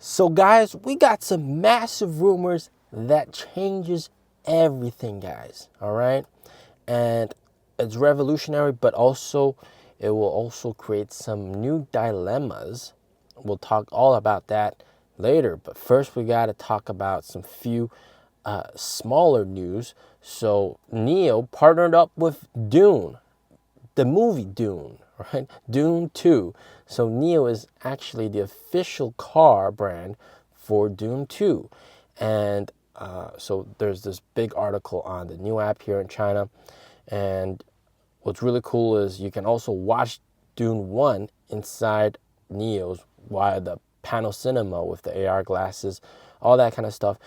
So guys, we got some massive rumors that changes everything, guys. All right. And it's revolutionary, but also it will also create some new dilemmas. We'll talk all about that later. But first, we got to talk about some few smaller news. So NIO partnered up with Dune, the movie Dune, right? Dune 2. So NIO is actually the official car brand for Dune 2. And so there's this big article on the new app here in China. And what's really cool is you can also watch Dune 1 inside NIO's via the panel cinema with the AR glasses, all that kind of stuff.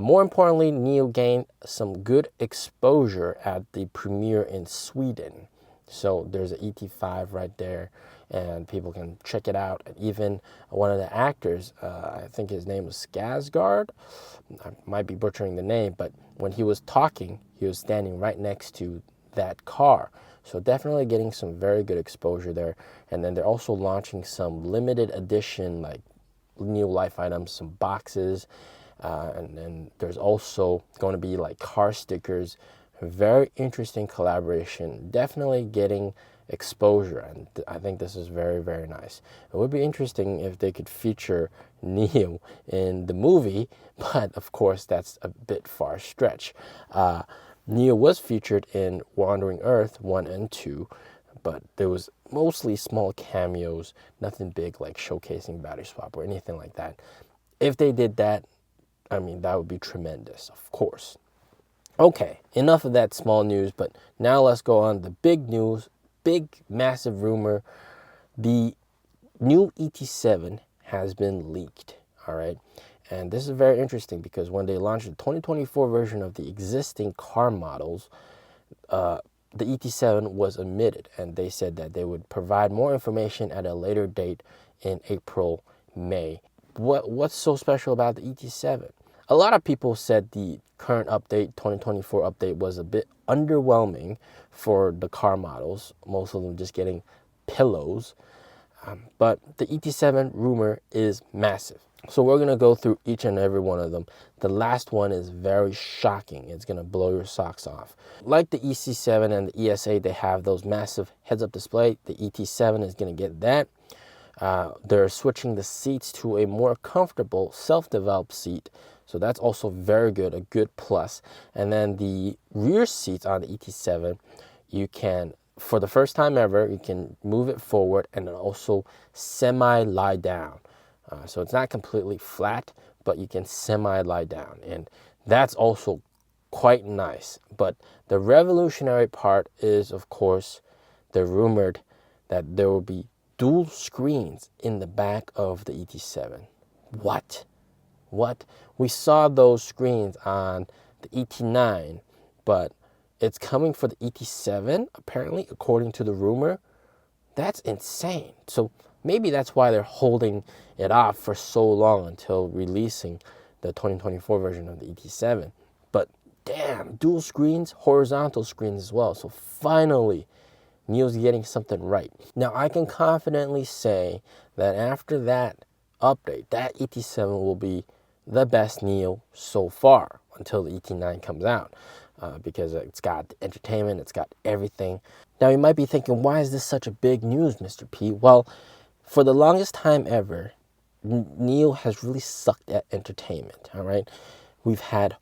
More importantly, NIO gained some good exposure at the premiere in Sweden. So there's an ET5 right there, and people can check it out. And even one of the actors, I think his name was Skarsgård, I might be butchering the name, but when he was talking, he was standing right next to that car. So definitely getting some very good exposure there. And then they're also launching some limited edition, like new life items, some boxes, and then there's also going to be like car stickers. Very interesting collaboration. Definitely getting exposure, and I think this is very, very nice. It would be interesting if they could feature NIO in the movie, but of course that's a bit far stretch. NIO was featured in Wandering Earth 1 and 2, but there was mostly small cameos, nothing big like showcasing battery swap or anything like that. If they did that, I mean, that would be tremendous, of course. Okay, enough of that small news, but now let's go on the big news, big, massive rumor. The new ET7 has been leaked, all right? And this is very interesting because when they launched the 2024 version of the existing car models, the ET7 was omitted, and they said that they would provide more information at a later date in April, May. What's so special about the ET7? A lot of people said the current update, 2024 update, was a bit underwhelming for the car models, most of them just getting pillows. But the ET7 rumor is massive. So we're going to go through each and every one of them. The last one is very shocking. It's going to blow your socks off. Like the EC7 and the ES8, they have those massive heads-up display. The ET7 is going to get that. They're switching the seats to a more comfortable self-developed seat. So that's also very good, a good plus. And then the rear seats on the ET7, you can, for the first time ever, you can move it forward and then also semi-lie down. So it's not completely flat, but you can semi-lie down. And that's also quite nice. But the revolutionary part is, of course, they're rumored that there will be dual screens in the back of the ET7. What? We saw those screens on the ET9, but it's coming for the ET7, apparently, according to the rumor. That's insane. So maybe that's why they're holding it off for so long until releasing the 2024 version of the ET7. But damn, dual screens, horizontal screens as well. So finally, NIO's getting something right. Now, I can confidently say that after that update, that ET7 will be the best NIO so far until the ET9 comes out, because it's got entertainment, it's got everything. Now, you might be thinking, why is this such a big news, Mr. P? Well, for the longest time ever, NIO has really sucked at entertainment, all right? We've had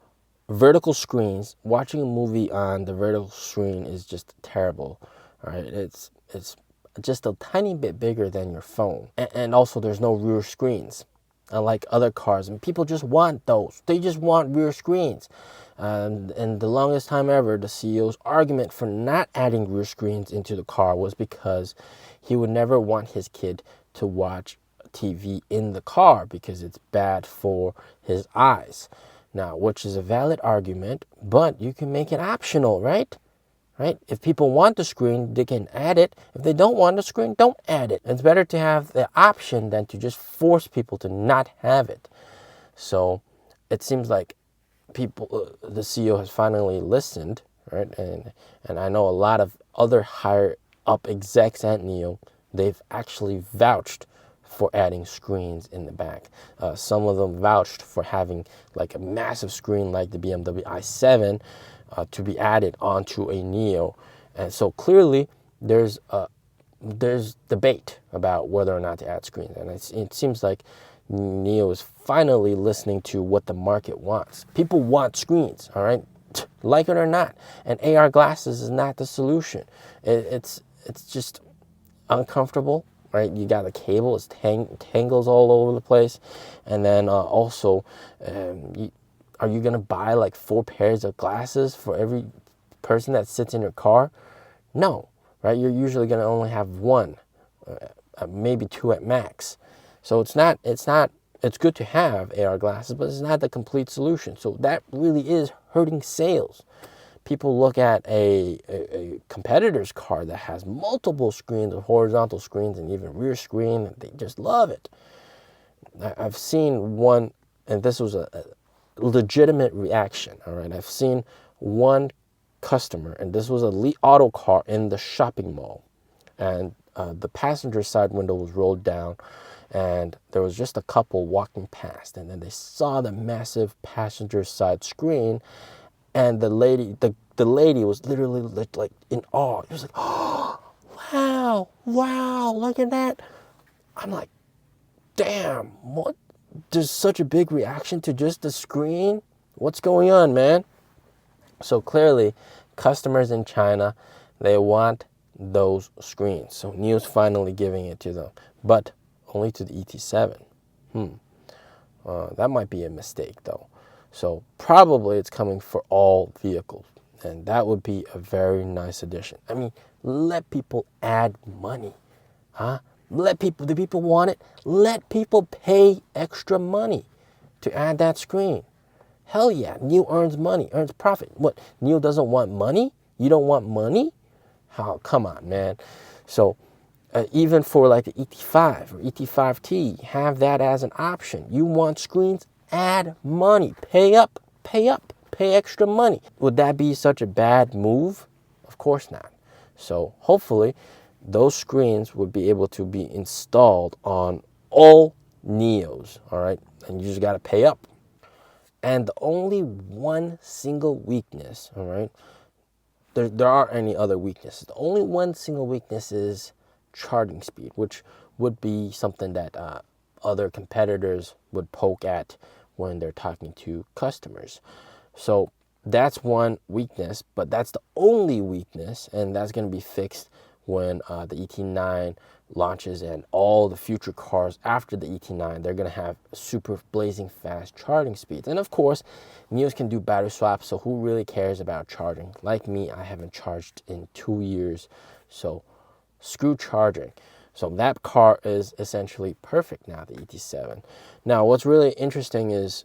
vertical screens. Watching a movie on the vertical screen is just terrible, all right? It's just a tiny bit bigger than your phone. And also, there's no rear screens, unlike other cars. And people just want those. They just want rear screens. And the longest time ever, the CEO's argument for not adding rear screens into the car was because he would never want his kid to watch TV in the car because it's bad for his eyes. Now, which is a valid argument, but you can make it optional, right? Right? If people want the screen, they can add it. If they don't want the screen, don't add it. It's better to have the option than to just force people to not have it. So it seems like the CEO has finally listened, right? And I know a lot of other higher up execs at NIO, they've actually vouched for adding screens in the back. Some of them vouched for having like a massive screen like the BMW i7 to be added onto a NIO. And so clearly there's debate about whether or not to add screens. And it seems like NIO is finally listening to what the market wants. People want screens, all right? Like it or not. And AR glasses is not the solution. It's just uncomfortable, right? You got a cable, it tangles all over the place. And then also, are you going to buy like 4 pairs of glasses for every person that sits in your car? No, right? You're usually going to only have 1, maybe 2 at max. So it's good to have AR glasses, but it's not the complete solution. So that really is hurting sales. People look at a competitor's car that has multiple screens, horizontal screens, and even rear screen, and they just love it. I've seen one, and this was a legitimate reaction, all right? I've seen one customer, and this was a Li Auto car in the shopping mall, and the passenger side window was rolled down, and there was just a couple walking past, and then they saw the massive passenger side screen, and the lady was literally like in awe. It was like, oh, wow, look at that. I'm like, damn, what? There's such a big reaction to just the screen? What's going on, man? So clearly, customers in China, they want those screens. So NIO's finally giving it to them, but only to the ET7. That might be a mistake, though. So probably it's coming for all vehicles, and that would be a very nice addition. I mean, let people add money, huh? Do people want it? Let people pay extra money to add that screen. Hell yeah, NIO earns money, earns profit. What, NIO doesn't want money? You don't want money? How? Come on, man. So even for like the ET5 or ET5T, have that as an option. You want screens? Add money. Pay up, pay extra money. Would that be such a bad move? Of course not. So hopefully those screens would be able to be installed on all NIOs, all right? And you just got to pay up. And the only one single weakness, all right? There aren't any other weaknesses. The only one single weakness is charging speed, which would be something that other competitors would poke at when they're talking to customers. So that's one weakness, but that's the only weakness, and that's going to be fixed when the ET9 launches, and all the future cars after the ET9, they're going to have super blazing fast charging speeds. And of course, NIOs can do battery swaps, so who really cares about charging? Like me, I haven't charged in 2 years, so screw charging. So that car is essentially perfect now, the ET7. Now, what's really interesting is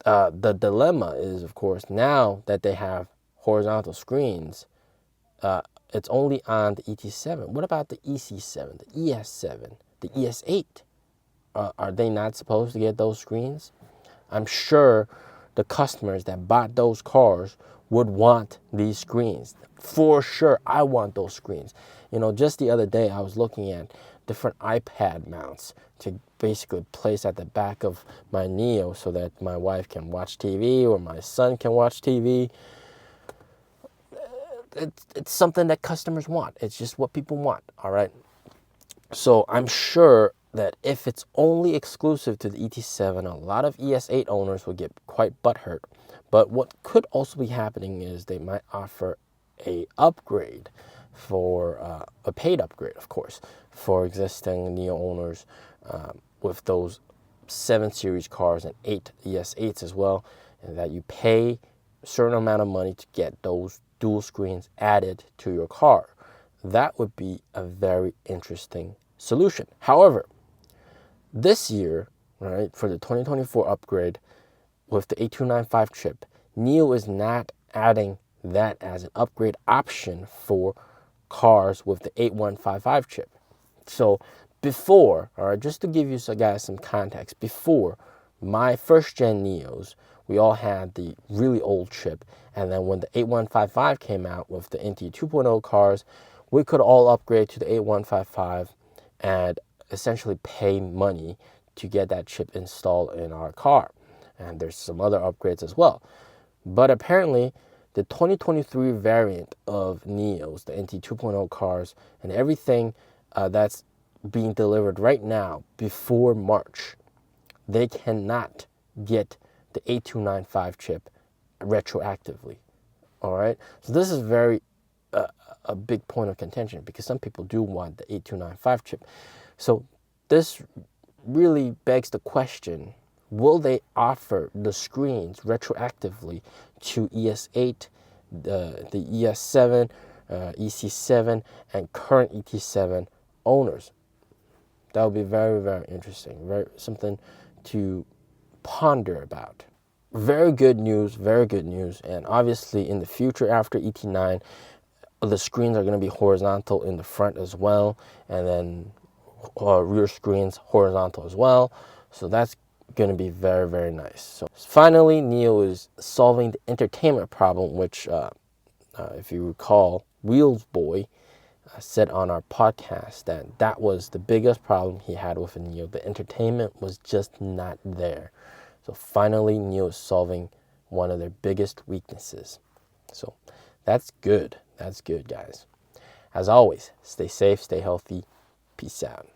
the dilemma is, of course, now that they have horizontal screens, it's only on the ET7. What about the EC7, the ES7, the ES8? Are they not supposed to get those screens? I'm sure the customers that bought those cars would want these screens. For sure, I want those screens. You know, just the other day, I was looking at different iPad mounts to basically place at the back of my NIO so that my wife can watch TV or my son can watch TV. It's something that customers want. It's just what people want, all right? So I'm sure that if it's only exclusive to the ET7, a lot of ES8 owners will get quite butthurt. But what could also be happening is they might offer a upgrade for a paid upgrade, of course, for existing NIO owners with those 7 Series cars and 8 ES8s as well, and that you pay a certain amount of money to get those dual screens added to your car. That would be a very interesting solution. However, this year, right, for the 2024 upgrade with the 8295 chip, NIO is not adding that as an upgrade option for cars with the 8155 chip. So before, all right, just to give you guys some context, before my first gen NIOs, we all had the really old chip, and then when the 8155 came out with the NT 2.0 cars, we could all upgrade to the 8155, and essentially pay money to get that chip installed in our car. And there's some other upgrades as well. But apparently, the 2023 variant of NIOs, the NT 2.0 cars, and everything that's being delivered right now before March, they cannot get the 8295 chip retroactively. All right, so this is very a big point of contention because some people do want the 8295 chip. So this really begs the question, will they offer the screens retroactively to ES8, the ES7, EC7, and current ET7 owners? That would be very, very interesting, very something to ponder about. Very good news, very good news. And obviously in the future after ET9, the screens are going to be horizontal in the front as well, and then rear screens horizontal as well. So that's going to be very, very nice. So finally, NIO is solving the entertainment problem, which if you recall, Wheels Boy said on our podcast that was the biggest problem he had with the NIO. The entertainment was just not there. So finally, NIO is solving one of their biggest weaknesses. So that's good. That's good, guys. As always, stay safe, stay healthy. Peace out.